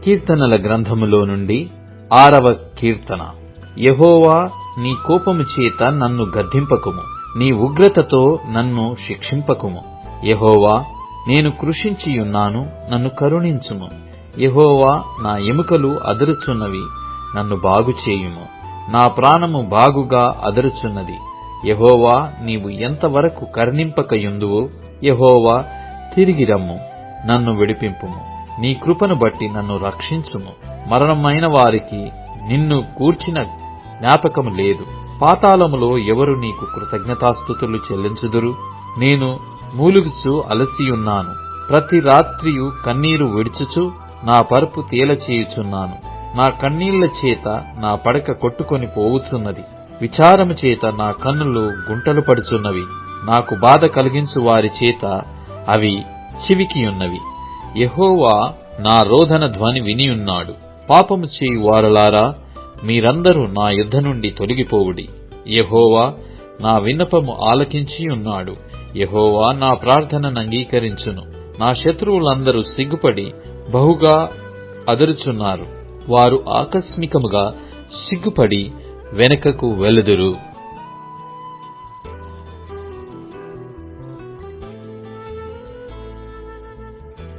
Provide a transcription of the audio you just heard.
కీర్తనల గ్రంథములో నుండి 6వ కీర్తన. యెహోవా, నీ కోపము చేత నన్ను గద్దింపకుము, నీ ఉగ్రతతో నన్ను శిక్షింపకుము. యెహోవా, నేను కృషించియున్నాను, నన్ను కరుణించుము. యెహోవా, నా ఎముకలు అదరుచున్నవి, నన్ను బాగుచేయుము. నా ప్రాణము బాగుగా అదరుచున్నది. యెహోవా, నీవు ఎంతవరకు కరుణింపకయుందువో, యెహోవా, తిరిగి రమ్ము, నన్ను విడిపింపుము. నీ కృపను బట్టి నన్ను రక్షించుము. మరణమైన వారికి నిన్ను గూర్చిన జ్ఞాపకము లేదు. పాతాళములో ఎవరు నీకు కృతజ్ఞతాస్తుతులు చెల్లించుదురు? నేను మూలుగుచు అలసియున్నాను. ప్రతి రాత్రియు కన్నీరు విడుచుచు నా పరుపు తేలచేయుచున్నాను. నా కన్నీళ్ల చేత నా పడక కొట్టుకొని పోవుచున్నది. విచారము చేత నా కన్నులు గుంటలు పడుచున్నవి. నాకు బాధ కలిగించు వారి చేత అవి చివికియున్నవి. యెహోవా నా రోదన ధ్వని వినియున్నాడు. పాపము చేయు వారలారా, మీరందరూ నా యుద్ధ నుండి తొలగిపోవుడి. యెహోవా నా విన్నపము ఆలకించియున్నాడు. యెహోవా నా ప్రార్థనను అంగీకరించును. నా శత్రువులందరూ సిగ్గుపడి బహుగా అదరుచున్నారు. వారు ఆకస్మికముగా సిగ్గుపడి వెనుకకు వెలుదురు.